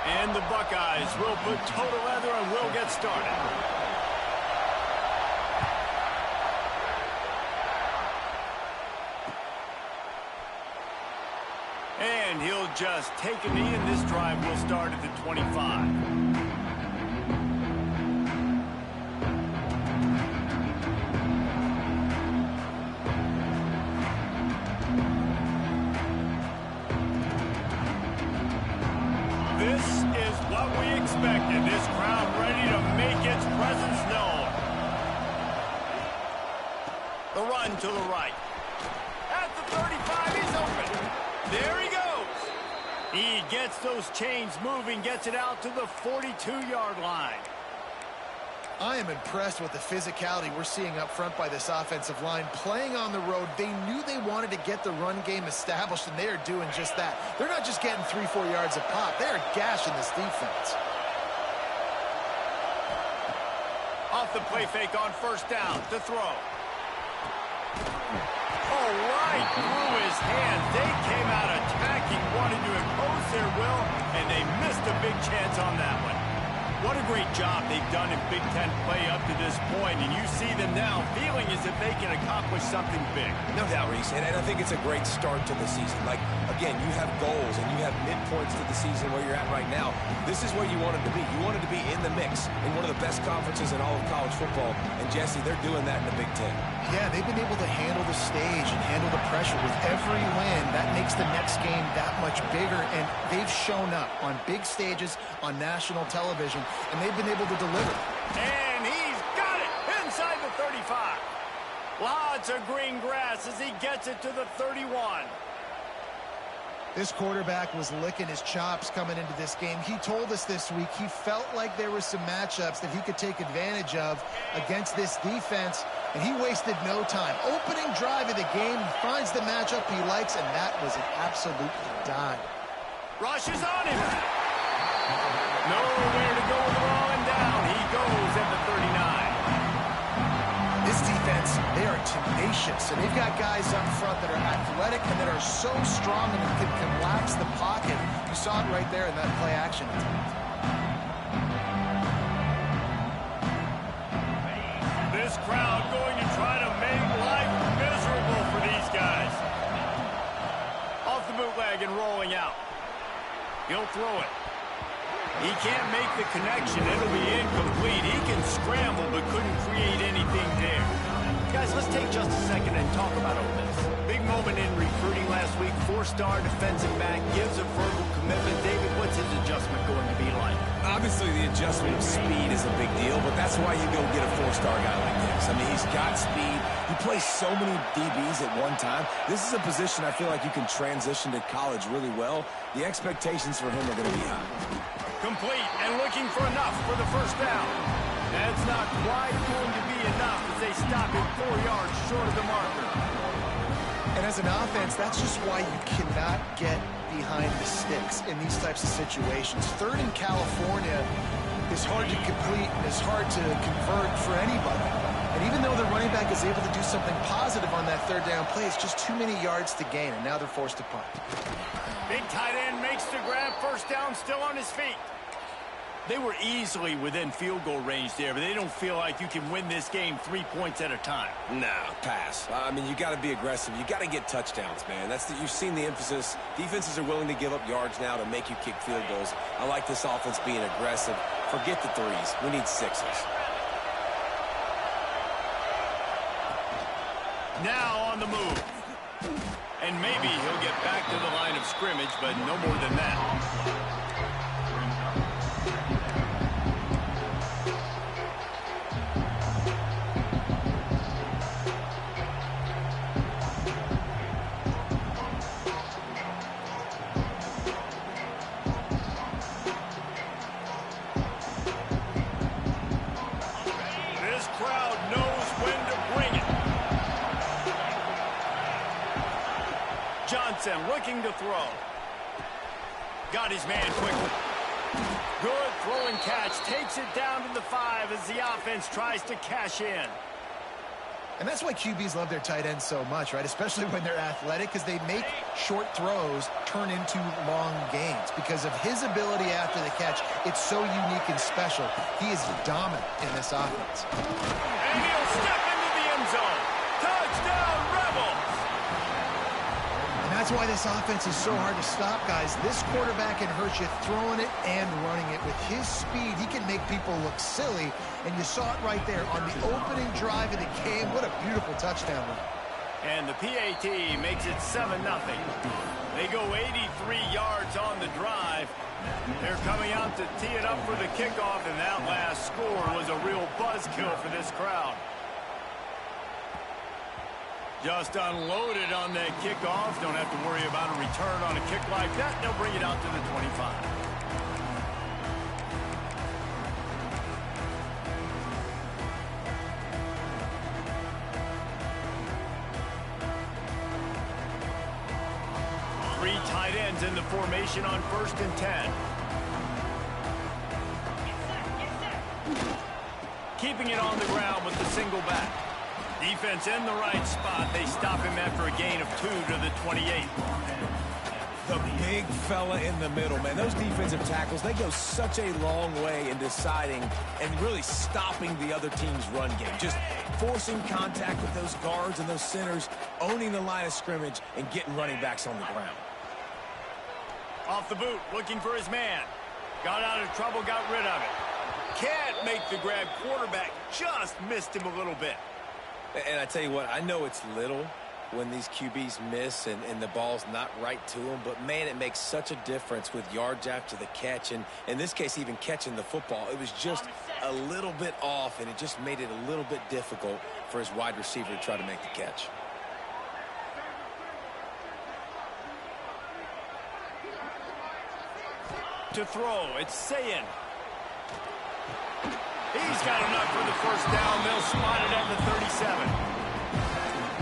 And the Buckeyes will put total leather and will get started. And he'll just take a knee, and this drive will start at the 25. This is what we expected. This crowd ready to make its presence known. The run to the right. At the 35, he's open. There he goes. He gets those chains moving, gets it out to the 42-yard line. I am impressed with the physicality we're seeing up front by this offensive line. Playing on the road, they knew they wanted to get the run game established, and they are doing just that. They're not just getting 3-4 yards a pop. They are gashing this defense. Off the play fake on first down to throw. Oh, right through his hands. They came out attacking, wanting to impose their will, and they missed a big chance on that one. What a great job they've done in Big Ten play up to this point, and you see them now feeling as if they can accomplish something big. No doubt, Reese, and I think it's a great start to the season. Like, again, you have goals and you have midpoints to the season where you're at right now. This is where you wanted to be. You wanted to be in the mix in one of the best conferences in all of college football, and Jesse, they're doing that in the Big Ten. Yeah, they've been able to handle the stage and handle the pressure with every win. That makes the next game that much bigger, and they've shown up on big stages on national television, and they've been able to deliver. And he's got it inside the 35. Lots of green grass as he gets it to the 31. This quarterback was licking his chops coming into this game. He told us this week he felt like there were some matchups that he could take advantage of against this defense, and he wasted no time. Opening drive of the game, he finds the matchup he likes, and that was an absolute dime. Rush is on him. Nowhere to go with the ball, and down he goes at the 39. This defense, they are tenacious, and they've got guys up front that are athletic and that are so strong and can collapse the pocket. You saw it right there in that play action attempt. This crowd going to try to make life miserable for these guys. Off the bootleg and rolling out. He'll throw it. He can't make the connection. It'll be incomplete. He can scramble but couldn't create anything there. Guys, let's take just a second and talk about Ole Miss. Big moment in recruiting last week. 4-star defensive back gives a verbal commitment. David, what's his adjustment going to be like? Obviously, the adjustment of speed is a big deal, but that's why you go get a 4-star guy like this. I mean, he's got speed. He plays so many DBs at one time. This is a position I feel like you can transition to college really well. The expectations for him are going to be high. Complete and looking for enough for the first down. That's not quite going to be enough as they stop him 4 yards short of the marker. And as an offense, that's just why you cannot get behind the sticks in these types of situations. Third in California is hard to complete and is hard to convert for anybody. And even though the running back is able to do something positive on that third down play, it's just too many yards to gain, and now they're forced to punt. Big tight end makes the grab, first down, still on his feet. They were easily within field goal range there, but they don't feel like you can win this game 3 points at a time. No, pass. I mean, you got to be aggressive. You got to get touchdowns, man. You've seen the emphasis. Defenses are willing to give up yards now to make you kick field goals. I like this offense being aggressive. Forget the threes. We need sixes. Now on the move. And maybe he'll get back to the line of scrimmage, but no more than that. This crowd knows when to bring it. Johnson looking to throw. Got his man quickly. Good throw and catch. Takes it down to the 5 as the offense tries to cash in. And that's why QBs love their tight ends so much, right? Especially when they're athletic, because they make short throws turn into long gains. Because of his ability after the catch, it's so unique and special. He is dominant in this offense. And he'll step into the end zone. Touchdown, Rebels! And that's why this offense is so hard to stop, guys. This quarterback can hurt you throwing it and running it. With his speed, he can make people look silly. And you saw it right there on the opening drive of the game. What a beautiful touchdown run. And the PAT makes it 7-0. They go 83 yards on the drive. They're coming out to tee it up for the kickoff, and that last score was a real buzzkill for this crowd. Just unloaded on that kickoff. Don't have to worry about a return on a kick like that. They'll bring it out to the 25. Three tight ends in the formation on 1st and 10. Keeping it on the ground with the single back. Defense in the right spot. They stop him after a gain of 2 to the 28. The big fella in the middle, man. Those defensive tackles, they go such a long way in deciding and really stopping the other team's run game. Just forcing contact with those guards and those centers, owning the line of scrimmage, and getting running backs on the ground. Off the boot, looking for his man. Got out of trouble, got rid of it. Can't make the grab. Quarterback just missed him a little bit. And I tell you what, I know it's little when these QBs miss and the ball's not right to them, but man, it makes such a difference with yards after the catch, and in this case, even catching the football. It was just a little bit off, and it just made it a little bit difficult for his wide receiver to try to make the catch. To throw, it's Ncaa. He's got enough for the first down. They'll spot it at the 37.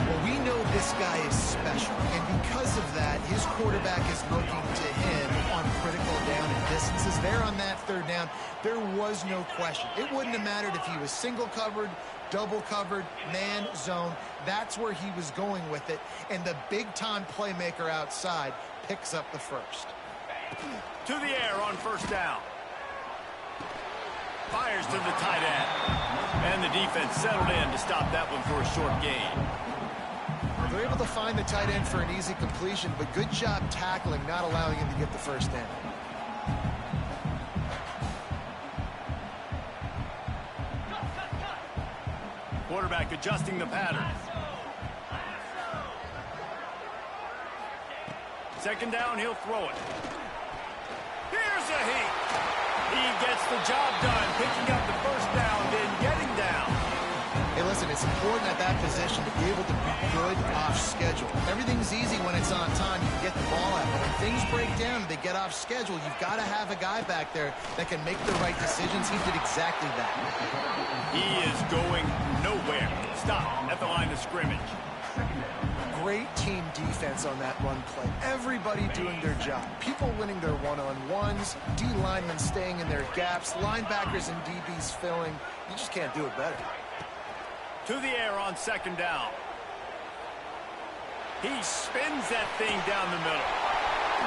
Well, we know this guy is special, and because of that, his quarterback is looking to him on critical down and distances. There on that 3rd down, there was no question. It wouldn't have mattered if he was single covered, double covered, man, zone. That's where he was going with it, and the big-time playmaker outside picks up the first. To the air on 1st down. Fires to the tight end. And the defense settled in to stop that one for a short gain. They're able to find the tight end for an easy completion, but good job tackling, not allowing him to get the first down. Quarterback adjusting the pattern. 2nd down, he'll throw it. Here's a heat. He gets the job done, picking up the first down, then getting down. Hey, listen, it's important at that position to be able to be good off schedule. Everything's easy when it's on time. You can get the ball out. But when things break down and they get off schedule, you've got to have a guy back there that can make the right decisions. He did exactly that. He is going nowhere. Stop at the line of scrimmage. Great team defense on that run play. Everybody doing their job. People winning their one-on-ones, D linemen staying in their gaps, linebackers and DBs filling. You just can't do it better. To the air on 2nd down. He spins that thing down the middle.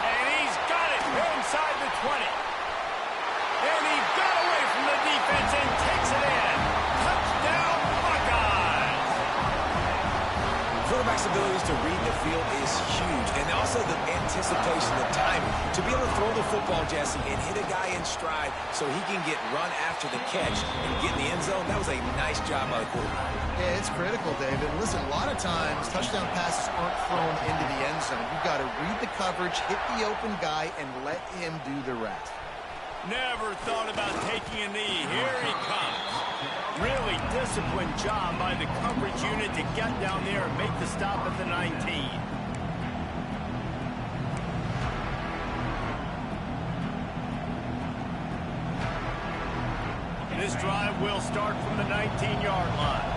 And he's got it inside the 20. And he got away from the defense and takes it in. Touchdown, Buckeyes! Quarterback's abilities to read the field is huge, and also the anticipation, the timing. To be able to throw the football, Jesse, and hit a guy in stride so he can get run after the catch and get in the end zone, that was a nice job by the quarterback. Yeah, it's critical, David. Listen, a lot of times touchdown passes aren't thrown into the end zone. You've got to read the coverage, hit the open guy, and let him do the rest. Never thought about taking a knee. Here he comes. Really disciplined job by the coverage unit to get down there and make the stop at the 19. This drive will start from the 19-yard line.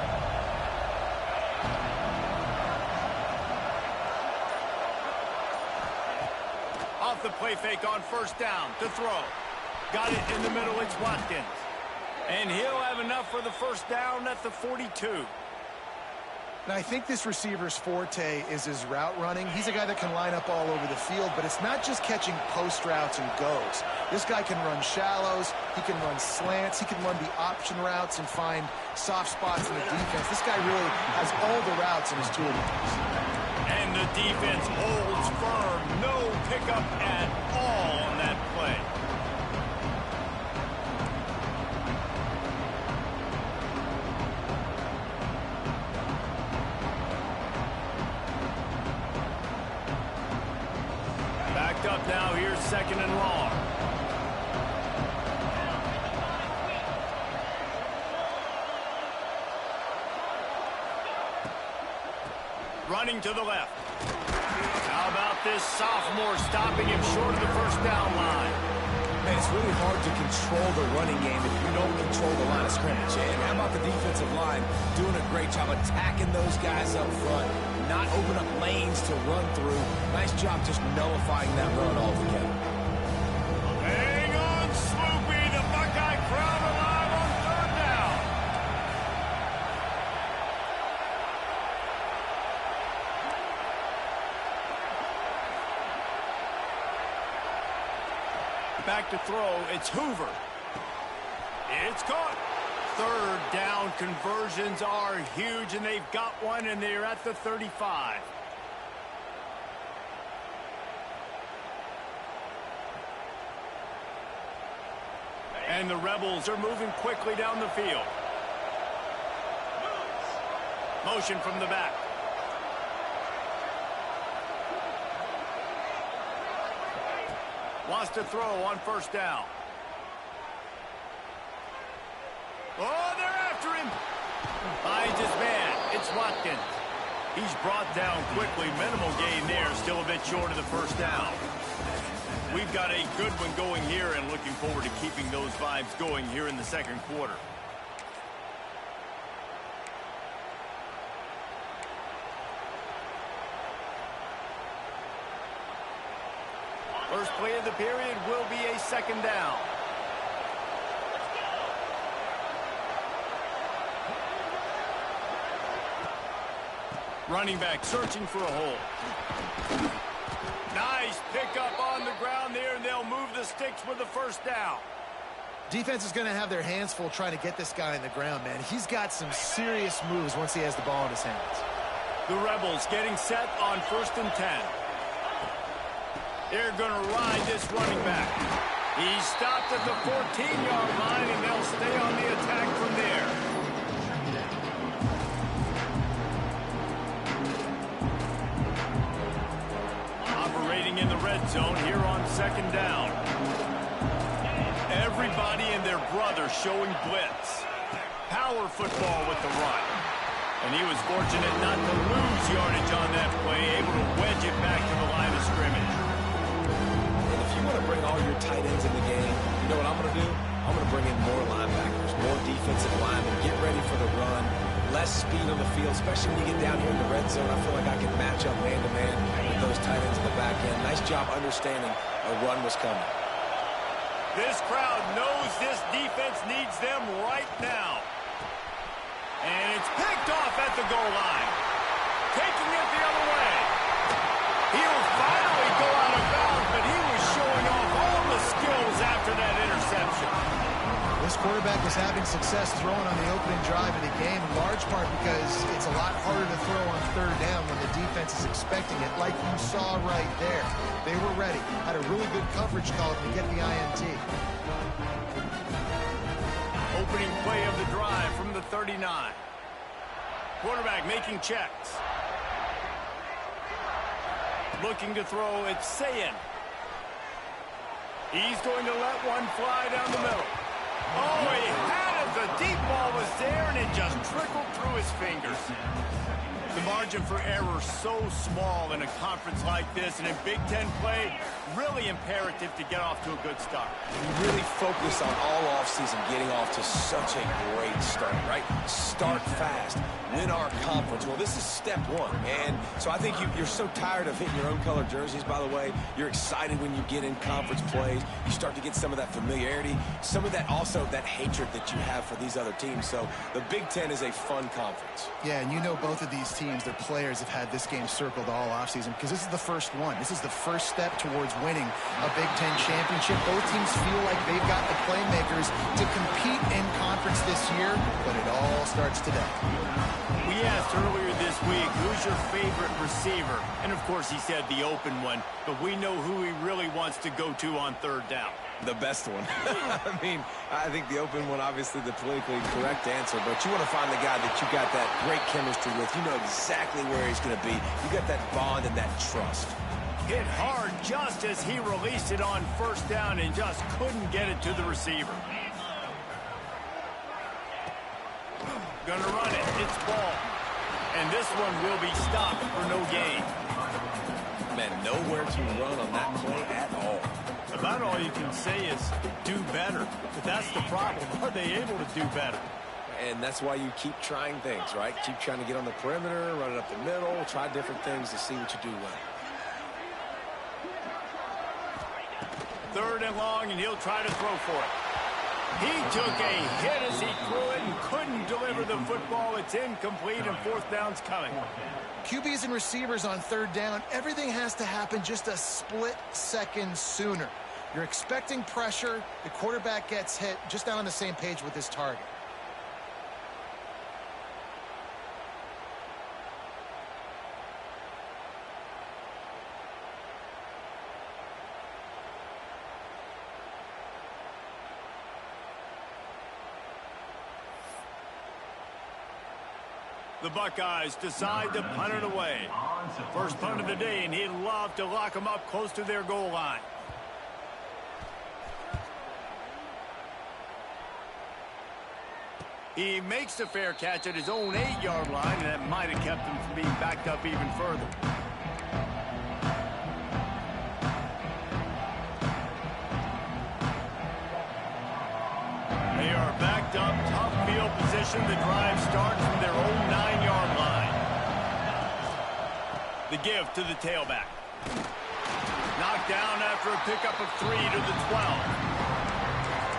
Off the play fake on 1st down to throw. Got it in the middle, it's Watkins. And he'll have enough for the first down at the 42. And I think this receiver's forte is his route running. He's a guy that can line up all over the field, but it's not just catching post routes and goes. This guy can run shallows, he can run slants, he can run the option routes and find soft spots in the defense. This guy really has all the routes in his toolbox. And the defense holds firm. No pickup at all on that play. Backed up now. Here's 2nd and long. Running to the left. How about this sophomore stopping him short of the first down line? Man, it's really hard to control the running game if you don't control the line of scrimmage. And how about the defensive line doing a great job attacking those guys up front, not open up lanes to run through. Nice job just nullifying that run altogether. Hang on, Sloopy. The Buckeye crowd alive on 3rd down. Back to throw. It's Hoover. It's caught. 3rd down conversions are huge, and they've got one, and they're at the 35. And the Rebels are moving quickly down the field. Motion from the back. Wants to throw on 1st down. Oh, they're after him. Finds his man. It's Watkins. He's brought down quickly. Minimal gain there. Still a bit short of the 1st down. We've got a good one going here and looking forward to keeping those vibes going here in the 2nd quarter. First play of the period will be a 2nd down. Running back searching for a hole. Nice pickup on the ground there, and they'll move the sticks with the 1st down. Defense is going to have their hands full trying to get this guy on the ground, man. He's got some serious moves once he has the ball in his hands. The Rebels getting set on 1st and 10. They're going to ride this running back. He's stopped at the 14-yard line, and they'll stay on the attack from there. Operating in the red zone here on 2nd down. Everybody and their brother showing blitz. Power football with the run. And he was fortunate not to lose yardage on that play, able to wedge it back to the line of scrimmage. And if you want to bring all your tight ends in the game, you know what I'm going to do? I'm going to bring in more linebackers, more defensive linemen, get ready for the run, less speed on the field, especially when you get down here in the red zone. I feel like I can match up man-to-man with those tight ends in the back end. Nice job understanding a run was coming. This crowd knows this defense needs them right now. And it's picked off at the goal line. Taking it the other way. He'll finally go out of bounds, but he was showing off all the skills after that interception. This quarterback was having success throwing on the opening drive of the game, in large part because it's a lot harder to throw on 3rd down when the defense is expecting it, like you saw right there. They were ready. Had a really good coverage call to get the INT. Opening play of the drive from the 39. Quarterback making checks. Looking to throw, it's Ncaa. He's going to let one fly down the middle. Oh, he had it. The deep ball was there, and it just trickled through his fingers. The margin for error so small in a conference like this, and in Big Ten play, really imperative to get off to a good start. We really focus on all offseason getting off to such a great start, right? Start fast, win our conference. Well, this is step one, and so I think you're so tired of hitting your own color jerseys, by the way. You're excited when you get in conference plays. You start to get some of that familiarity, some of that also that hatred that you have have for these other teams. So the Big Ten is a fun conference. Yeah, and you know both of these teams, their players have had this game circled all offseason because this is the first one. This is the first step towards winning a Big Ten championship. Both teams feel like they've got the playmakers to compete in conference this year, but it all starts today. We asked earlier this week, who's your favorite receiver? And, of course, he said the open one, but we know who he really wants to go to on third down. The best one. I mean, I think the open one, obviously the politically correct answer, but you want to find the guy that you got that great chemistry with. You know exactly where he's going to be. You got that bond and that trust. Hit hard just as he released it on first down and just couldn't get it to the receiver. Gonna run it. It's ball. And this one will be stopped for no gain. Man, nowhere to run on that play at all. About all you can say is do better. But that's the problem. Are they able to do better? And that's why you keep trying things, right? Keep trying to get on the perimeter, run it up the middle, try different things to see what you do well. Third and long, and he'll try to throw for it. He took a hit as he threw it and couldn't deliver the football. It's incomplete, and fourth down's coming. QBs and receivers on third down, everything has to happen just a split second sooner. You're expecting pressure, the quarterback gets hit, just not on the same page with his target. The Buckeyes decide to punt it away. First punt of the day, and he'd love to lock them up close to their goal line. He makes the fair catch at his own 8-yard line, and that might have kept him from being backed up even further. They are backed up, tough field position. The drive starts from their own 9-yard line. The give to the tailback. Knocked down after a pickup of 3 to the 12.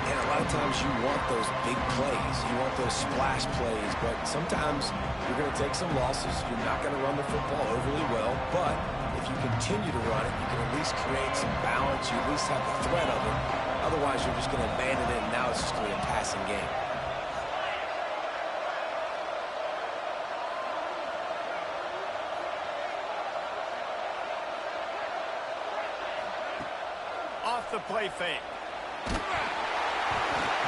And a lot of times you want those big plays. You want those splash plays, but sometimes you're going to take some losses. You're not going to run the football overly well, but if you continue to run it, you can at least create some balance. You at least have the threat of it. Otherwise, you're just going to abandon it, and now it's just going to be a passing game. Off the play fake.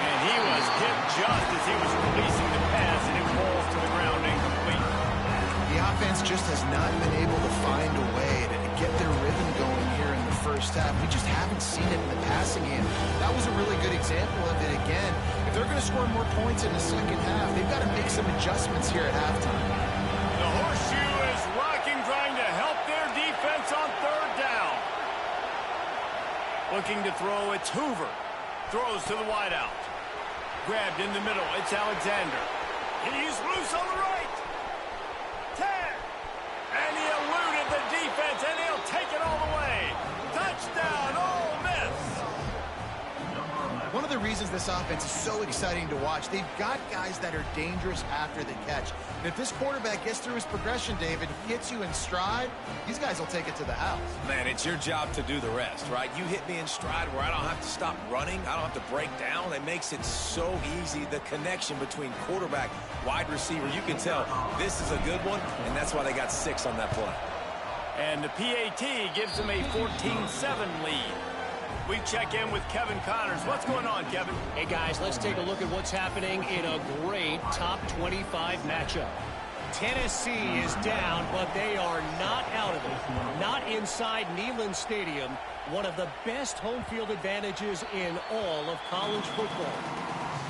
And he was hit just as he was releasing the pass, and it falls to the ground incomplete. The offense just has not been able to find a way to get their rhythm going here in the first half. We just haven't seen it in the passing game. That was a really good example of it again. If they're going to score more points in the second half, they've got to make some adjustments here at halftime. The horseshoe is rocking, trying to help their defense on third down. Looking to throw, it's Hoover. Throws to the wideout. Grabbed in the middle, it's Alexander. He's loose on the right. 10. And he eluded the defense, and he'll take it all the way. Touchdown, Ole Miss. One of the reasons this offense is so exciting to watch, they've got guys that are dangerous after the catch. And if this quarterback gets through his progression, David, hits you in stride, these guys will take it to the house. Man, it's your job to do the rest, right? You hit me in stride where I don't have to stop running. I don't have to break down. It makes it so easy. The connection between quarterback, wide receiver, you can tell this is a good one, and that's why they got 6 on that play. And the PAT gives them a 14-7 lead. We check in with Kevin Connors. What's going on, Kevin? Hey, guys, let's take a look at what's happening in a great top 25 matchup. Tennessee is down, but they are not out of it. Not inside Neyland Stadium, one of the best home field advantages in all of college football.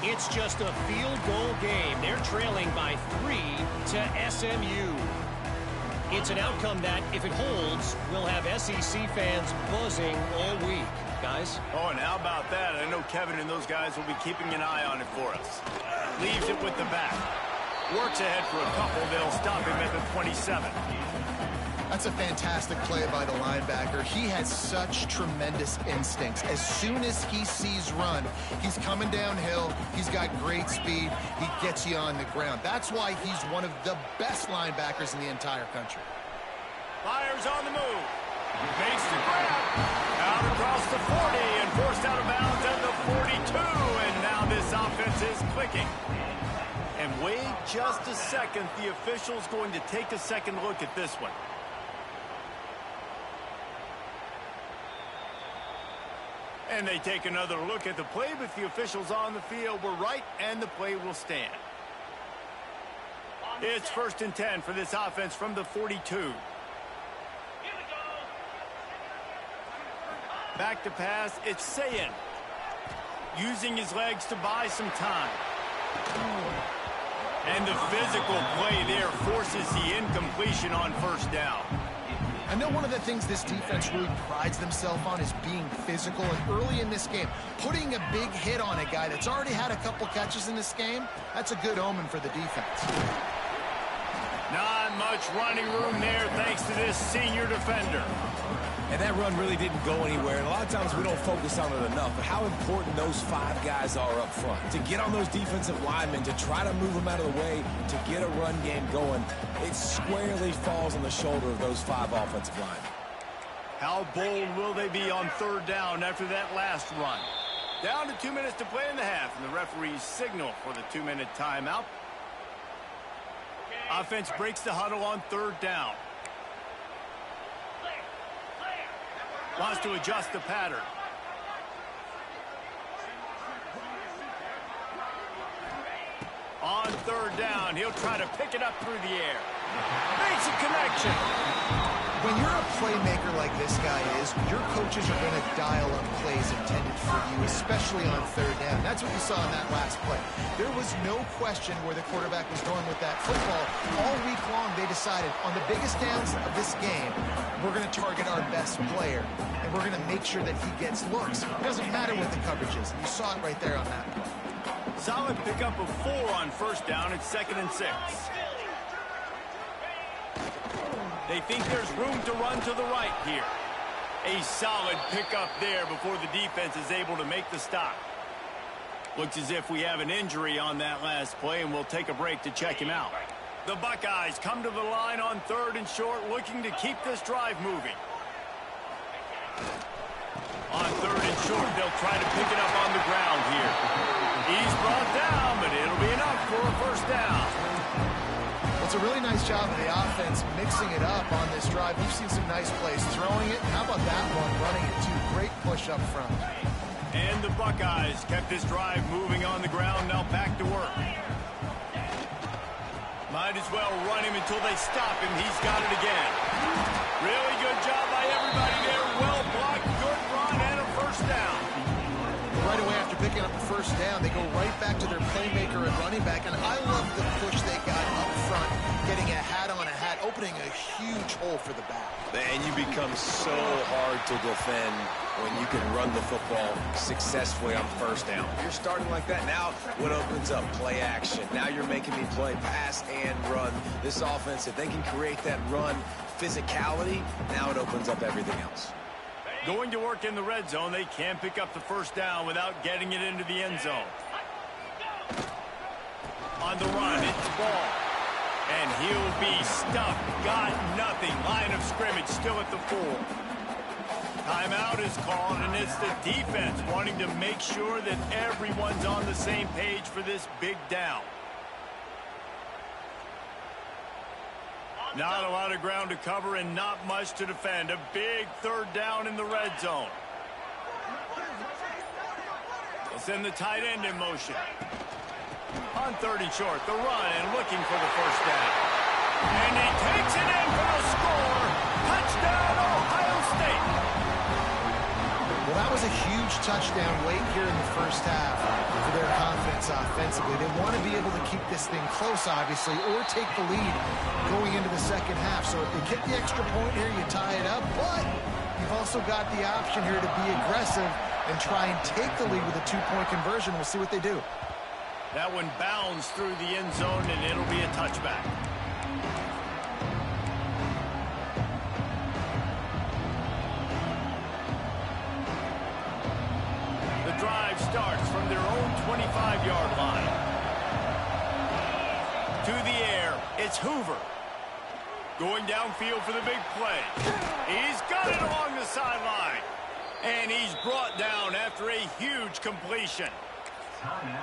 It's just a field goal game. They're trailing by 3 to SMU. It's an outcome that, if it holds, will have SEC fans buzzing all week. Guys? Oh, and how about that? I know Kevin and those guys will be keeping an eye on it for us. Leaves it with the back. Works ahead for a couple. They'll stop him at the 27. That's a fantastic play by the linebacker. He has such tremendous instincts. As soon as he sees run, he's coming downhill. He's got great speed. He gets you on the ground. That's why he's one of the best linebackers in the entire country. Fires on the move. Makes the grab. Out across the 40 and forced out of bounds at the 42. And now this offense is clicking. And wait just a second. The official's going to take a second look at this one. And they take another look at the play, but the officials on the field were right, and the play will stand. It's 1st and 10 for this offense from the 42. Back to pass, it's Ncaa. Using his legs to buy some time. And the physical play there forces the incompletion on 1st down. I know one of the things this defense really prides themselves on is being physical, and early in this game, putting a big hit on a guy that's already had a couple catches in this game, that's a good omen for the defense. Not much running room there thanks to this senior defender. And that run really didn't go anywhere. And a lot of times we don't focus on it enough, but how important those 5 guys are up front. To get on those defensive linemen, to try to move them out of the way, to get a run game going, it squarely falls on the shoulder of those 5 offensive linemen. How bold will they be on 3rd down after that last run? Down to 2 minutes to play in the half, and the referees signal for the 2-minute timeout. Offense breaks the huddle on 3rd down. Wants to adjust the pattern. On 3rd down, he'll try to pick it up through the air. Makes a connection. When you're a playmaker like this guy is, your coaches are going to dial up plays intended for you, especially on 3rd down. That's what you saw in that last play. There was no question where the quarterback was going with that football. All week long, they decided on the biggest downs of this game, we're going to target our best player, and we're going to make sure that he gets looks. It doesn't matter what the coverage is. You saw it right there on that play. Solid pickup of 4 on 1st down. It's 2nd and 6. They think there's room to run to the right here. A solid pickup there before the defense is able to make the stop. Looks as if we have an injury on that last play, and we'll take a break to check him out. The Buckeyes come to the line on 3rd and short, looking to keep this drive moving. On 3rd and short, they'll try to pick it up on the ground here. He's brought down, but it'll be enough for a 1st down. It's a really nice job of the offense mixing it up on this drive. We've seen some nice plays throwing it. How about that one running it too? Great push up front. And the Buckeyes kept this drive moving on the ground. Now back to work. Might as well run him until they stop him. He's got it again. Really good job by everybody there. Well blocked, good run, and a 1st down. Right away after picking up the 1st down, they go right back to their playmaker and running back. And I love the push they got up front, getting a hat on a hat, opening a huge hole for the back. And you become so hard to defend when you can run the football successfully on 1st down. You're starting like that. Now what opens up? Play action. Now you're making me play pass and run. This offense, if they can create that run physicality, now it opens up everything else. Going to work in the red zone. They can't pick up the 1st down without getting it into the end zone. On the run, it's ball. And he'll be stuffed. Got nothing. Line of scrimmage still at the 4. Timeout is called, and it's the defense wanting to make sure that everyone's on the same page for this big down. Not a lot of ground to cover and not much to defend. A big 3rd down in the red zone. They'll send the tight end in motion. On 3rd and short, the run and looking for the 1st down. And he takes it in for the score. Touchdown, Ohio State. Well, that was a huge touchdown late here in the 1st half for their confidence offensively. They want to be able to keep this thing close, obviously, or take the lead going into the 2nd half. So if they get the extra point here, you tie it up. But you've also got the option here to be aggressive and try and take the lead with a 2-point conversion. We'll see what they do. That one bounds through the end zone, and it'll be a touchback. drive starts from their own 25-yard line. To the air, it's Hoover. Going downfield for the big play. He's got it along the sideline. And he's brought down after a huge completion.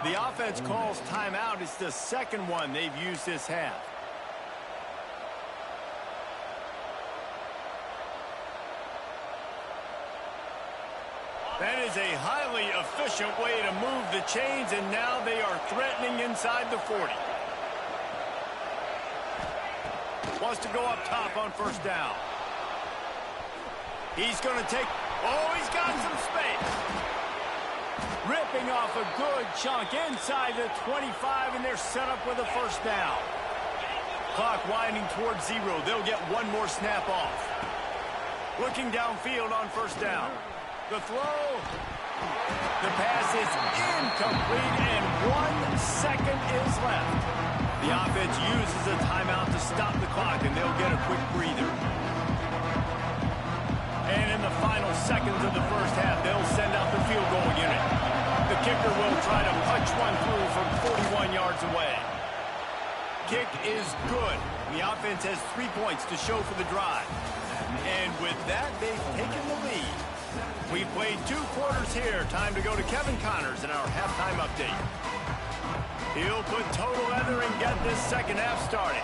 The offense calls timeout. It's the second one they've used this half. That is a highly efficient way to move the chains, and now they are threatening inside the 40. Wants to go up top on first down. He's going to take... Oh, he's got some space. Ripping off a good chunk inside the 25, and they're set up with a first down. Clock winding towards 0. They'll get one more snap off. Looking downfield on first down. The throw. The pass is incomplete, and 1 second is left. The offense uses a timeout to stop the clock, and they'll get a quick breather. And in the final seconds of the first half, they'll send out the field goal unit. The kicker will try to punch one through from 41 yards away. Kick is good. The offense has 3 points to show for the drive. And with that, they've taken the lead. We've played 2 quarters here. Time to go to Kevin Connors in our halftime update. He'll put total leather and get this second half started.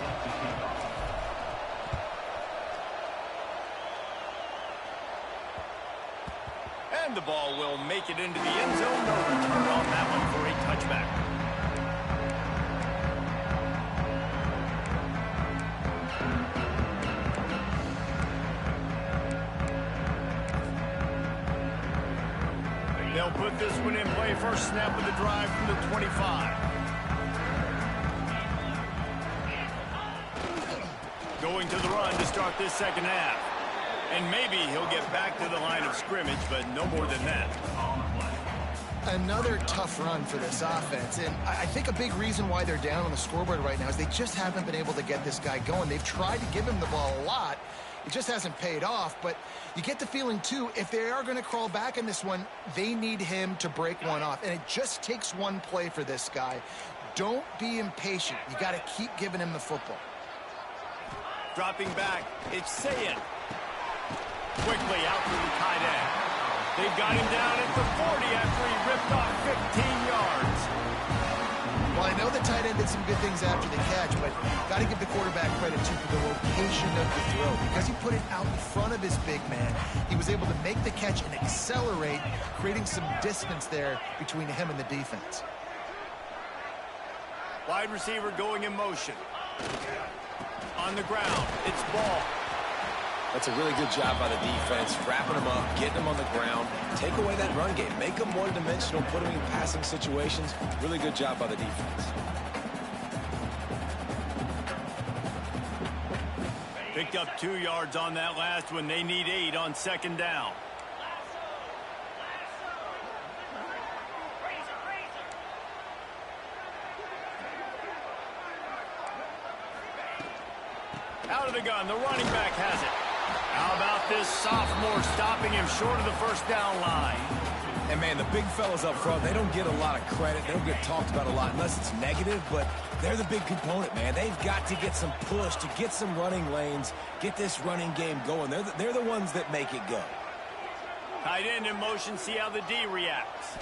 And the ball will make it into the end zone. No return on that one for a touchback. They'll put this one in play. First snap of the drive from the 25. Going to the run to start this second half. And maybe he'll get back to the line of scrimmage, but no more than that. Another tough run for this offense, and I think a big reason why they're down on the scoreboard right now is they just haven't been able to get this guy going. They've tried to give him the ball a lot. It just hasn't paid off, but you get the feeling, too, if they are going to crawl back in this one, they need him to break one off, and it just takes one play for this guy. Don't be impatient. You got to keep giving him the football. Dropping back, it's Ncaa. Quickly out to the tight end. They've got him down at the 40 after he ripped off 15 yards. Well, I know the tight end did some good things after the catch, but got to give the quarterback credit, too, for the location of the throw. Because he put it out in front of his big man, he was able to make the catch and accelerate, creating some distance there between him and the defense. Wide receiver going in motion. On the ground, it's Ball. That's a really good job by the defense, wrapping them up, getting them on the ground, take away that run game, make them one-dimensional, put them in passing situations. Really good job by the defense. Picked up 2 yards on that last one. They need 8 on second down. Out of the gun, the running back has it. How about this sophomore stopping him short of the first down line? And, man, the big fellas up front, they don't get a lot of credit. They don't get talked about a lot unless it's negative, but they're the big component, man. They've got to get some push, to get some running lanes, get this running game going. They're the ones that make it go. Tight end in motion, see how the D reacts.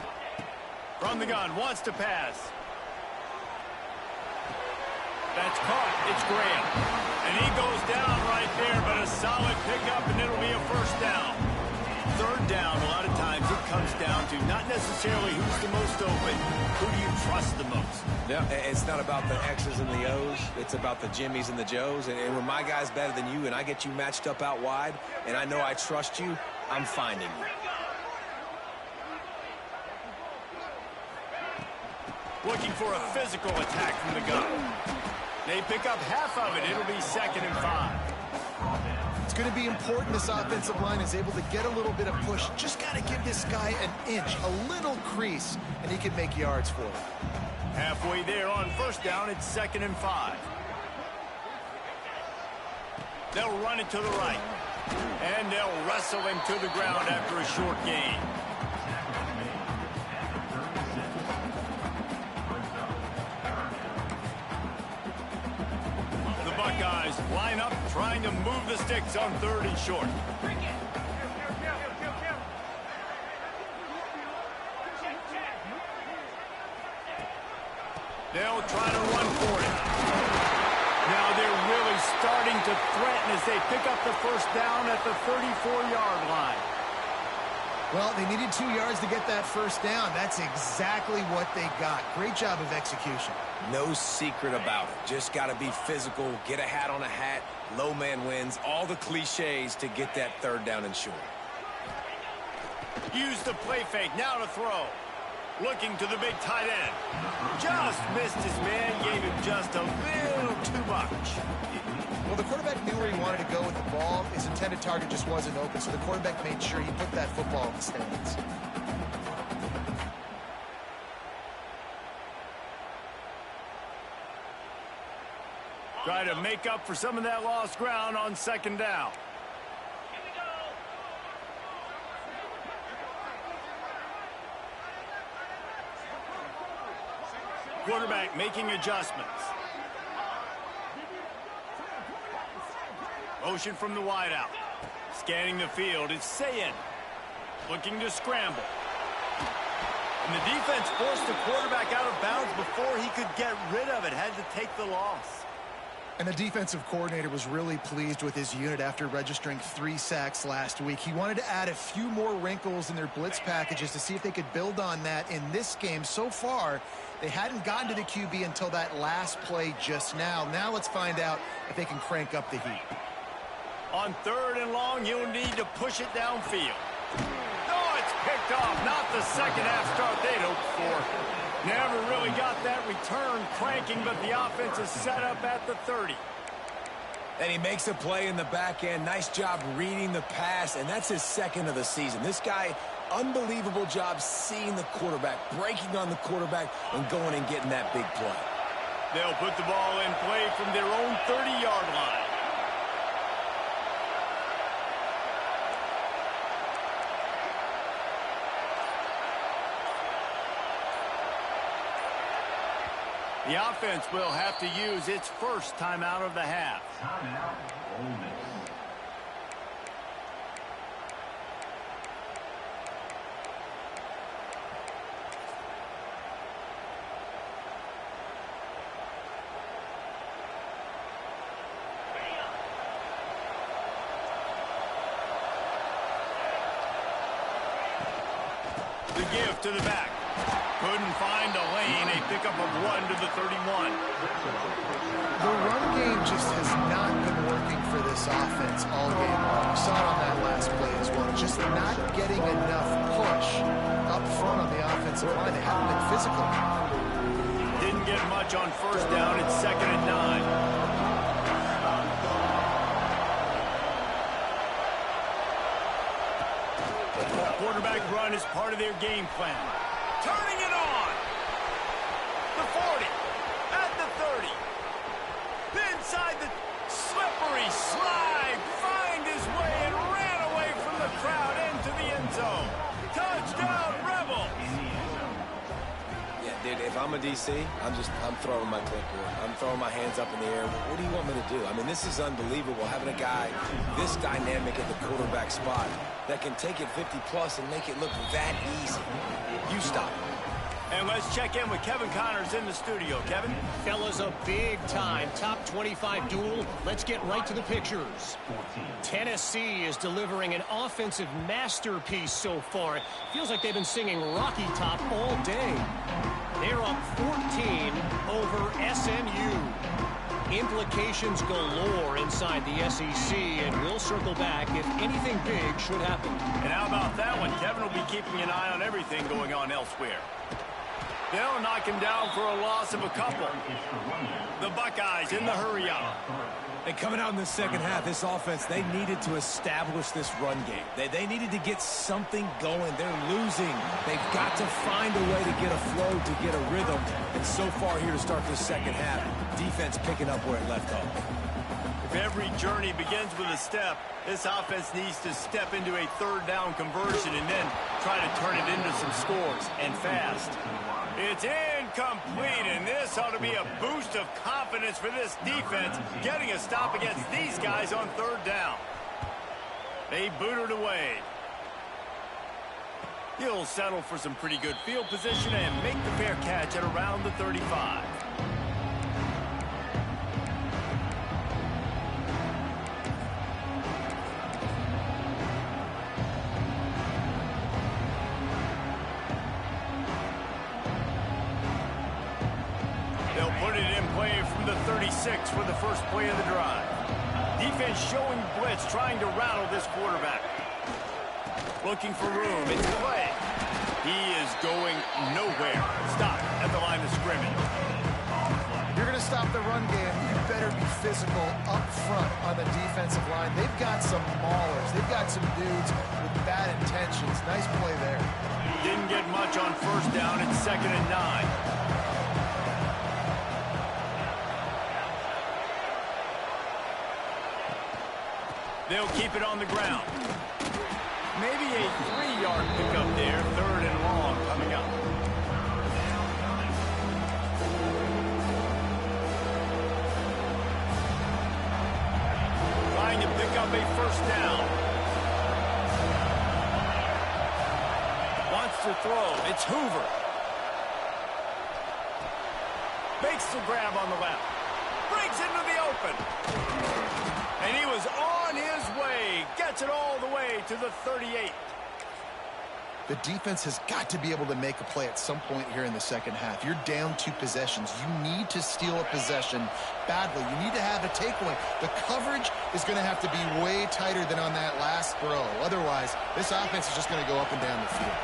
From the gun, wants to pass. That's caught. It's Graham. And he goes down right there, but a solid pickup, and it'll be a first down. Third down, a lot of times it comes down to not necessarily who's the most open, who do you trust the most? Yeah, it's not about the X's and the O's. It's about the Jimmys and the Joes. And when my guy's better than you and I get you matched up out wide, and I know I trust you, I'm finding you. Looking for a physical attack from the gun. They pick up half of it. It'll be 2nd and 5. It's going to be important this offensive line is able to get a little bit of push. Just got to give this guy an inch, a little crease, and he can make yards for it. Halfway there on first down, it's 2nd and 5. They'll run it to the right. And they'll wrestle him to the ground after a short gain. Buckeyes line up trying to move the sticks on 3rd and short. They'll try to run for it. Now they're really starting to threaten as they pick up the first down at the 34-yard line. Well, they needed 2 yards to get that first down. That's exactly what they got. Great job of execution. No secret about it. Just got to be physical, get a hat on a hat, low man wins, all the cliches to get that 3rd down and short. Use the play fake, now to throw. Looking to the big tight end. Just missed his man, gave him just a little too much. Well, the quarterback knew where he wanted to go with the ball. His intended target just wasn't open, so the quarterback made sure he put that football in the stands. Try to make up for some of that lost ground on 2nd down. Quarterback making adjustments. Motion from the wideout. Scanning the field is Ncaa. Looking to scramble. And the defense forced the quarterback out of bounds before he could get rid of it. Had to take the loss. And the defensive coordinator was really pleased with his unit after registering 3 sacks last week. He wanted to add a few more wrinkles in their blitz packages to see if they could build on that in this game. So far, they hadn't gotten to the QB until that last play just now. Now let's find out if they can crank up the heat. On 3rd and long, you'll need to push it downfield. Oh, it's picked off. Not the second half start they'd hoped for. Never really got that return cranking, but the offense is set up at the 30. And he makes a play in the back end. Nice job reading the pass, and that's his 2nd of the season. This guy, unbelievable job seeing the quarterback, breaking on the quarterback, and going and getting that big play. They'll put the ball in play from their own 30-yard line. The offense will have to use its first timeout of the half. The give to the back. Couldn't find a lane. A pickup of 1 to the 31. The run game just has not been working for this offense all game long. We saw it on that last play as well. Just not getting enough push up front on the offensive line. They haven't been physical. Didn't get much on 1st down. It's 2nd and 9. Quarterback run is part of their game plan. Turning it on. The 40. At the 30. Inside the slippery slide. Find his way and ran away from the crowd into the end zone. Touchdown, Rebels. Yeah, dude, if I'm a DC, I'm throwing my clicker. I'm throwing my hands up in the air. What do you want me to do? I mean, this is unbelievable, having a guy this dynamic at the quarterback spot that can take it 50-plus and make it look that easy. You stop. And let's check in with Kevin Connors in the studio. Kevin? Fellas, a big-time top 25 duel. Let's get right to the pictures. Tennessee is delivering an offensive masterpiece so far. It feels like they've been singing Rocky Top all day. They're up 14 over SMU. Implications galore inside the SEC, and we'll circle back if anything big should happen. And how about that one? Kevin will be keeping an eye on everything going on elsewhere. They'll knock him down for a loss of a couple. The Buckeyes in the hurry-up. And coming out in the second half, this offense, they needed to establish this run game. They needed to get something going. They're losing. They've got to find a way to get a flow, to get a rhythm. And so far here to start this second half, defense picking up where it left off. If every journey begins with a step, this offense needs to step into a third down conversion and then try to turn it into some scores, and fast. It's incomplete, and this ought to be a boost of confidence for this defense, getting a stop against these guys on third down. They boot it away. He'll settle for some pretty good field position and make the fair catch at around the 35. They'll put it in play from the 36 for the first play of the drive. Defense showing blitz, trying to rattle this quarterback. Looking for room. It's play. He is going nowhere. Stop at the line of scrimmage. You're going to stop the run game. You better be physical up front on the defensive line. They've got some maulers. They've got some dudes with bad intentions. Nice play there. Didn't get much on first down. It's 2nd and 9. They'll keep it on the ground. Maybe a 3-yard pickup there. 3rd and long coming up. Trying to pick up a first down. Wants to throw. It's Hoover. Makes the grab on the left. Breaks into the open. And he was on his way. Gets it all the way to the 38. The defense has got to be able to make a play at some point here in the second half. You're down 2 possessions. You need to steal a possession badly. You need to have a takeaway. The coverage is going to have to be way tighter than on that last throw. Otherwise, this offense is just going to go up and down the field.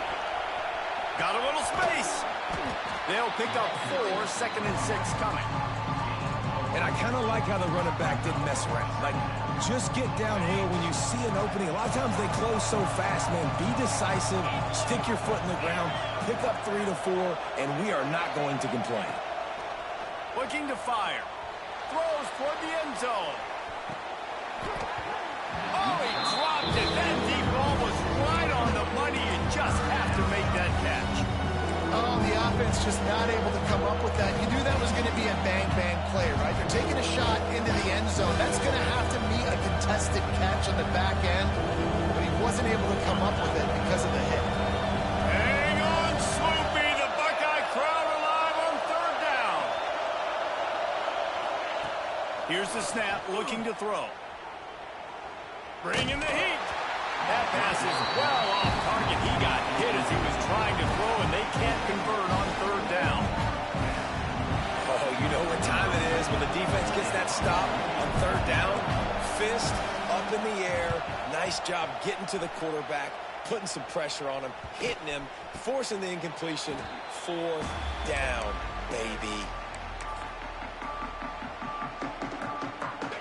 Got a little space. They'll pick up 4, 2nd and 6 coming. And I kind of like how the running back didn't mess around. Like, just get downhill when you see an opening. A lot of times they close so fast, man. Be decisive, stick your foot in the ground, pick up 3 to 4, and we are not going to complain. Looking to fire. Throws toward the end zone. Oh, he dropped it. That deep ball was right on the money. You just have to make that catch. Oh, the offense just not able to come up with that. You knew that was going to be a bang-bang play, right? They're taking a shot into the end zone. That's going to have to meet a contested catch on the back end, but he wasn't able to come up with it because of the hit. Hang on, Sloopy. The Buckeye crowd alive on third down. Here's the snap, looking to throw. Bringing the heat. That pass is well off target. He got hit as he was trying to throw, and they can't convert on third down. Oh, you know what time it is when the defense gets that stop on third down. Fist up in the air. Nice job getting to the quarterback, putting some pressure on him, hitting him, forcing the incompletion. 4th down, baby.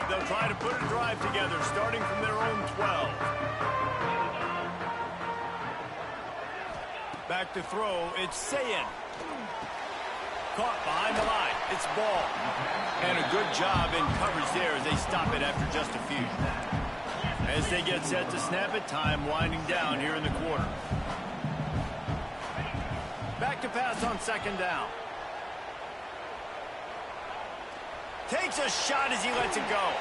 They'll try to put a drive together, starting from their own 12. Back to throw, it's Ncaa. Caught behind the line, it's ball. And a good job in coverage there as they stop it after just a few. As they get set to snap it, time winding down here in the quarter. Back to pass on 2nd down. Takes a shot as he lets it go.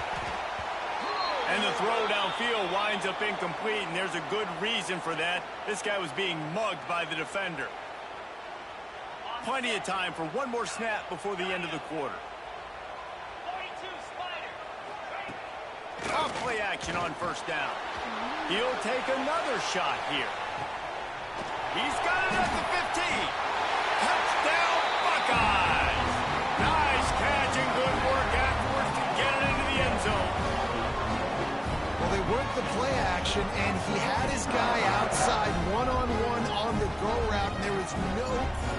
And the throw downfield winds up incomplete, and there's a good reason for that. This guy was being mugged by the defender. Plenty of time for one more snap before the end of the quarter. Off play action on first down. He'll take another shot here. He's got it at the 15. Touchdown, Buckeyes! Nice catch and good work afterwards to get it into the end zone. Well, they worked the play action, and he had his guy outside one-on-one on the go route, and there was no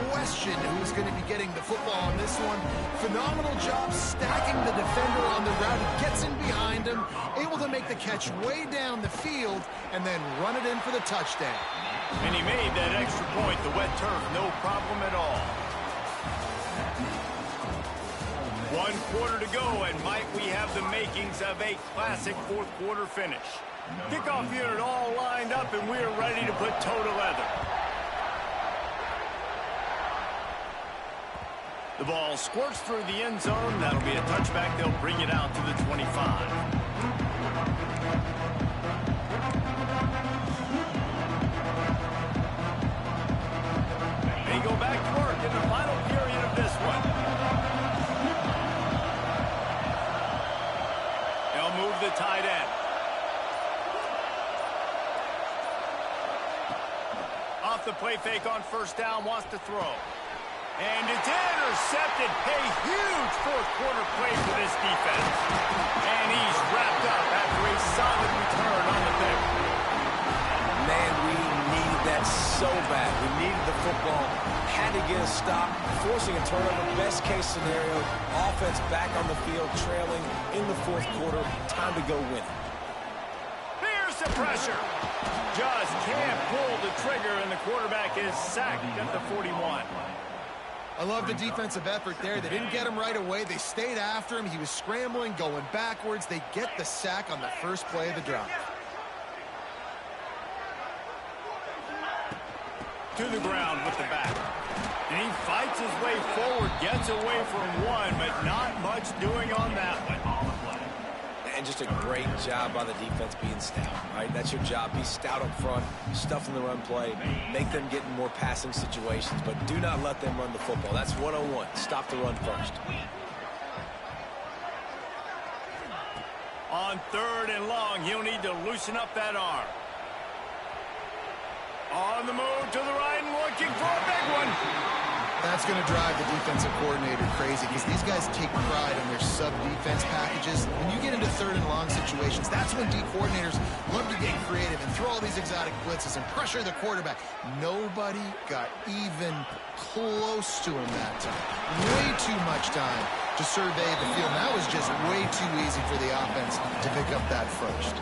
question who was going to be getting the football on this one. Phenomenal job stacking the defender on the route. He gets in behind him, able to make the catch way down the field, and then run it in for the touchdown. And he made that extra point, the wet turf, no problem at all. 1 quarter to go, and might we have the makings of a classic fourth quarter finish. Kickoff unit all lined up, and we are ready to put toe to leather. The ball squirts through the end zone. That'll be a touchback. They'll bring it out to the 25. They go back to work in the final period of this one. They'll move the tight end. Off the play fake on first down, wants to throw. And it's intercepted. A huge fourth quarter play for this defense. And he's wrapped up after a solid return on the pick. Man, we needed that so bad. We needed the football. Had to get a stop. Forcing a turnover. Best case scenario. Offense back on the field, trailing in the fourth quarter. Time to go win. Here's the pressure. Just can't pull the trigger, and the quarterback is sacked at the 41. I love the defensive effort there. They didn't get him right away. They stayed after him. He was scrambling, going backwards. They get the sack on the first play of the drive. To the ground with the back. And he fights his way forward, gets away from one, but not much doing on that one. And just a great job by the defense being stout, right? That's your job. Be stout up front, stuff in the run play, make them get in more passing situations, but do not let them run the football. That's 101. Stop the run first. On third and long, he'll need to loosen up that arm. On the move to the right and looking for a big one. That's going to drive the defensive coordinator crazy because these guys take pride in their sub-defense packages. When you get into third and long situations, that's when D coordinators love to get creative and throw all these exotic blitzes and pressure the quarterback. Nobody got even close to him that time. Way too much time to survey the field. That was just way too easy for the offense to pick up that first.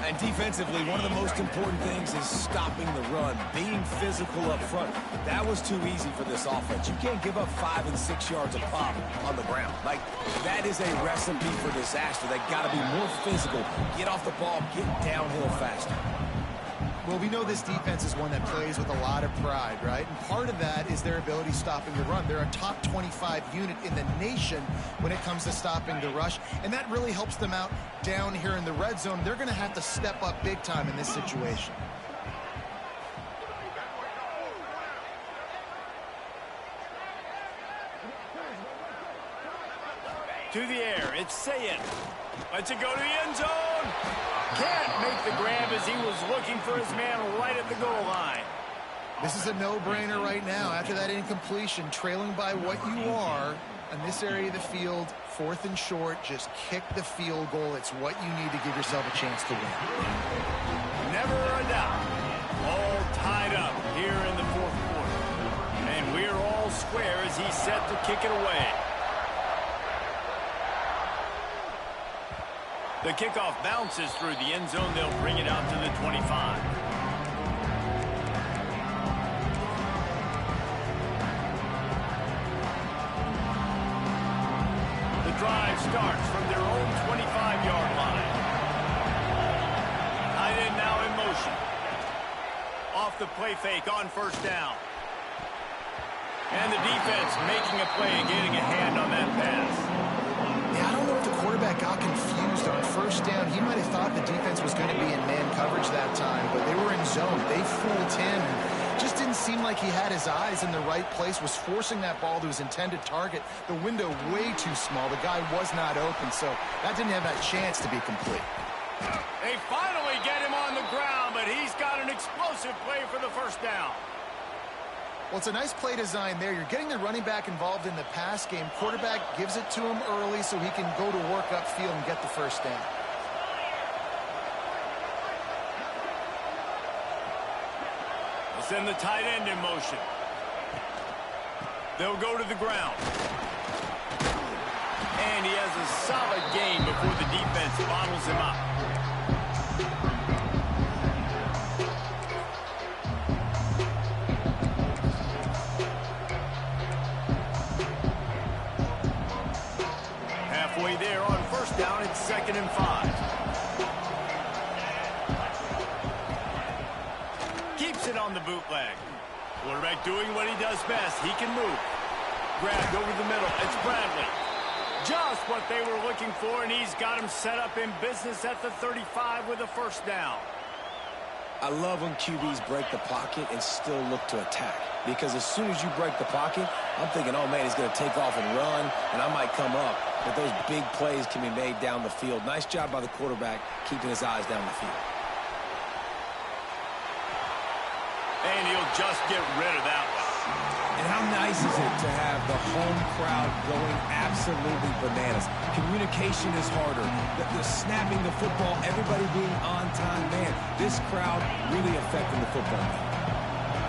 And defensively, one of the most important things is stopping the run, being physical up front. That was too easy for this offense. You can't give up 5 and 6 yards a pop on the ground. Like, that is a recipe for disaster. They got to be more physical, get off the ball, get downhill faster. Well, we know this defense is one that plays with a lot of pride, right? And part of that is their ability stopping the run. They're a top 25 unit in the nation when it comes to stopping the rush, and that really helps them out down here in the red zone. They're going to have to step up big time in this situation. To the air, it's Ncaa. Lets it go to the end zone. Can't make the grab as he was looking for his man right at the goal line. This is a no-brainer right now. After that incompletion, trailing by what you are in this area of the field, fourth and short, just kick the field goal. It's what you need to give yourself a chance to win. Never a doubt. All tied up here in the fourth quarter. And we're all square as he's set to kick it away. The kickoff bounces through the end zone. They'll bring it out to the 25. The drive starts from their own 25-yard line. Tight end now in motion. Off the play fake on first down. And the defense making a play and getting a hand on that pass. Yeah, I don't know if the quarterback got confused on first down. He might have thought the defense was going to be in man coverage that time, but they were in zone. They fooled him. Just didn't seem like he had his eyes in the right place, was forcing that ball to his intended target. The window way too small. The guy was not open, so that didn't have that chance to be complete. They finally get him on the ground, but he's got an explosive play for the first down. Well, it's a nice play design there. You're getting the running back involved in the pass game. Quarterback gives it to him early so he can go to work upfield and get the first down. Let's send the tight end in motion. They'll go to the ground. And he has a solid gain before the defense bottles him up. finally there on first down and 2nd and 5. Keeps it on the bootleg. Quarterback doing what he does best. He can move. Grabbed over the middle. It's Bradley. Just what they were looking for, and he's got him set up in business at the 35 with a first down. I love when QBs break the pocket and still look to attack. Because as soon as you break the pocket, I'm thinking, oh, man, he's going to take off and run, and I might come up. But those big plays can be made down the field. Nice job by the quarterback keeping his eyes down the field. And he'll just get rid of that one. And how nice is it to have the home crowd going absolutely bananas? Communication is harder. The snapping the football, everybody being on time. Man, this crowd really affecting the football game.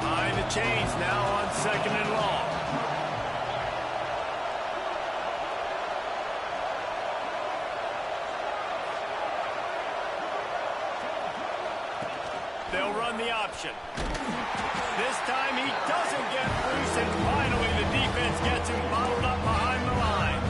Behind the chains now on 2nd and long. They'll run the option. This time he doesn't get loose, and finally the defense gets him bottled up behind the line.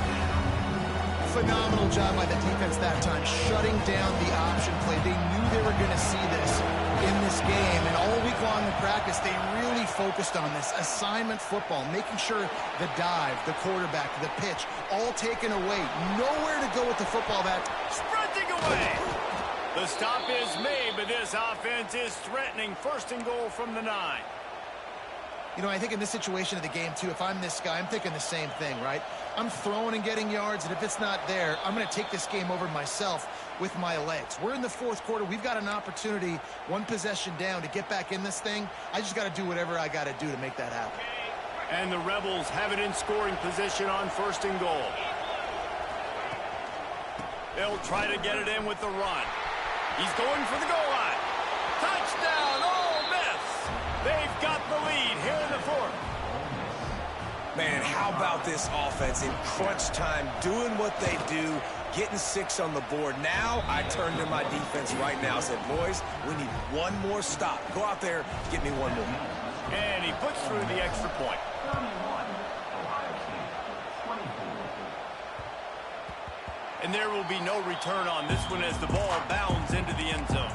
Phenomenal job by the defense that time, shutting down the option play. They knew they were going to see this in this game, and all week long in practice, they really focused on this assignment football, making sure the dive, the quarterback, the pitch, all taken away. Nowhere to go with the football. That sprinting away. The stop is made, but this offense is threatening 1st and goal from the 9. You know, I think in this situation of the game, too, if I'm this guy, I'm thinking the same thing, right? I'm throwing and getting yards, and if it's not there, I'm going to take this game over myself with my legs. We're in the 4th quarter. We've got an opportunity, one possession down, to get back in this thing. I just got to do whatever I got to do to make that happen. And the Rebels have it in scoring position on 1st and goal. They'll try to get it in with the run. He's going for the goal line. Touchdown, Ole Miss. They've got the lead here in the 4th. Man, how about this offense in crunch time, doing what they do, getting 6 on the board. Now I turn to my defense right now and said, boys, we need one more stop. Go out there, get me one more. And he puts through the extra point. And there will be no return on this one as the ball bounds into the end zone.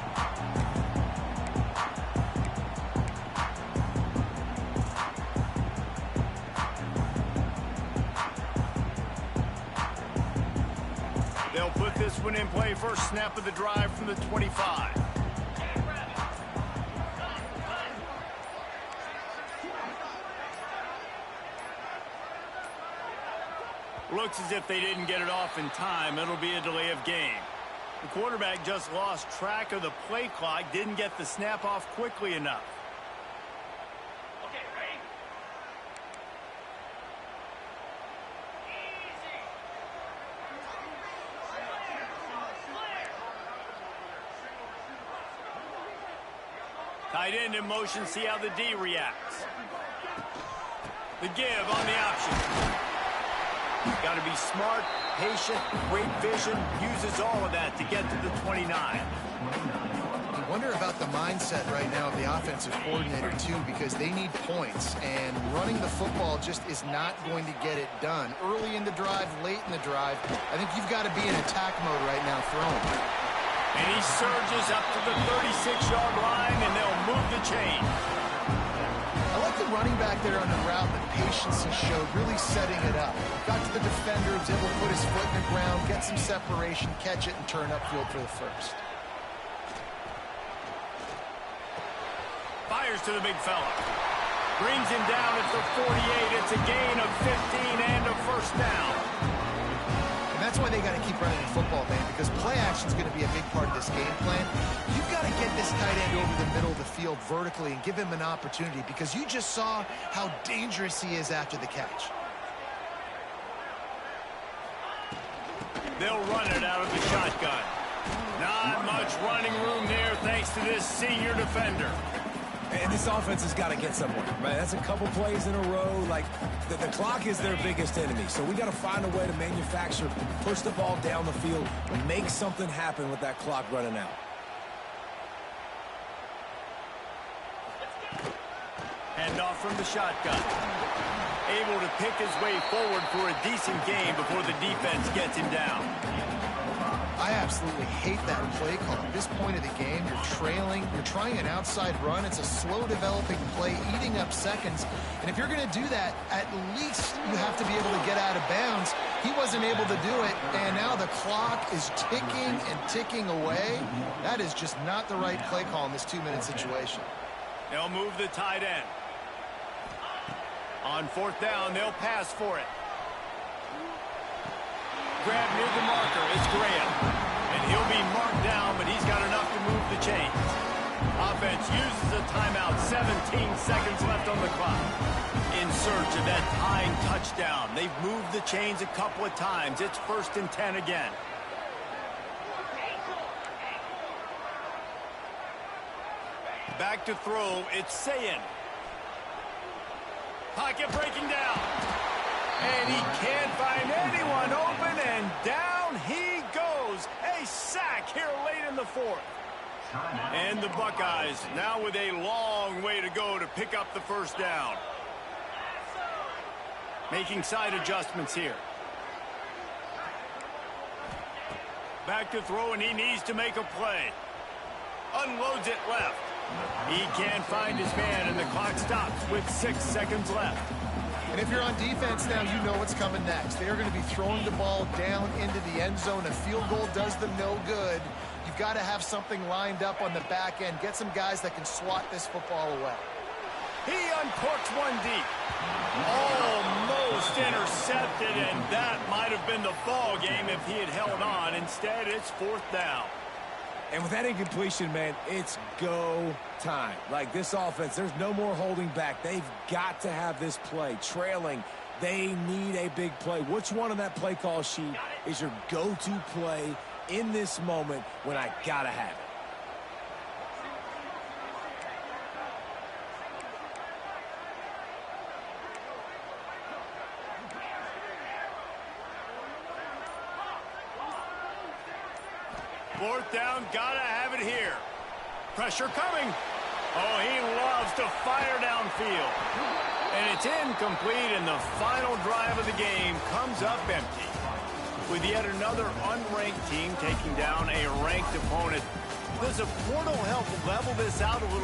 They'll put this one in play. First snap of the drive from the 25. Looks as if they didn't get it off in time. It'll be a delay of game. The quarterback just lost track of the play clock, didn't get the snap off quickly enough. Okay, ready? Tight end in motion, see how the D reacts. The give on the option. Got to be smart, patient, great vision, uses all of that to get to the 29. I wonder about the mindset right now of the offensive coordinator, too, because they need points, and running the football just is not going to get it done. Early in the drive, late in the drive, I think you've got to be in attack mode right now throwing. And he surges up to the 36-yard line, and they'll move the chain. I like the running back there on the route, the patience he showed, really setting it up. Got to the defender, was able to put his foot in the ground, get some separation, catch it, and turn upfield for the first. Fires to the big fella. Brings him down at the 48. It's a gain of 15 and a first down. And that's why they got to keep running the football, man, because play action is going to be a big part of this game plan. You've got to get this tight end over the middle of the field vertically and give him an opportunity, because you just saw how dangerous he is after the catch. They'll run it out of the shotgun. Not much running room there thanks to this senior defender. And this offense has got to get somewhere, right? That's a couple plays in a row. Like, the clock is their biggest enemy. So we got to find a way to manufacture, push the ball down the field, and make something happen with that clock running out. Hand off from the shotgun. Able to pick his way forward for a decent game before the defense gets him down. I absolutely hate that play call. At this point of the game, you're trailing, you're trying an outside run. It's a slow developing play, eating up seconds. And if you're going to do that, at least you have to be able to get out of bounds. He wasn't able to do it, and now the clock is ticking and ticking away. That is just not the right play call in this 2-minute situation. They'll move the tight end. On 4th down, they'll pass for it. Grab near the marker, it's Graham. And he'll be marked down, but he's got enough to move the chains. Offense uses a timeout, 17 seconds left on the clock. In search of that tying touchdown. They've moved the chains a couple of times. It's 1st and 10 again. Back to throw, it's Ncaa. Pocket breaking down. And he can't find anyone open, and down he goes. A sack here late in the 4th. And the Buckeyes now with a long way to go to pick up the 1st down. Making side adjustments here. Back to throw, and he needs to make a play. Unloads it left. He can't find his man, and the clock stops with 6 seconds left. And if you're on defense now, you know what's coming next. They are going to be throwing the ball down into the end zone. A field goal does them no good. You've got to have something lined up on the back end. Get some guys that can swat this football away. He uncorks one deep. Almost intercepted, and that might have been the ball game if he had held on. Instead, it's 4th down. And with that incompletion, man, it's go time. Like this offense, there's no more holding back. They've got to have this play. Trailing, they need a big play. Which one on that play call sheet is your go-to play in this moment when I gotta have it? Fourth down, gotta have it here. Pressure coming. Oh, he loves to fire downfield. And it's incomplete, and the final drive of the game comes up empty. With yet another unranked team taking down a ranked opponent, does a portal help level this out a little?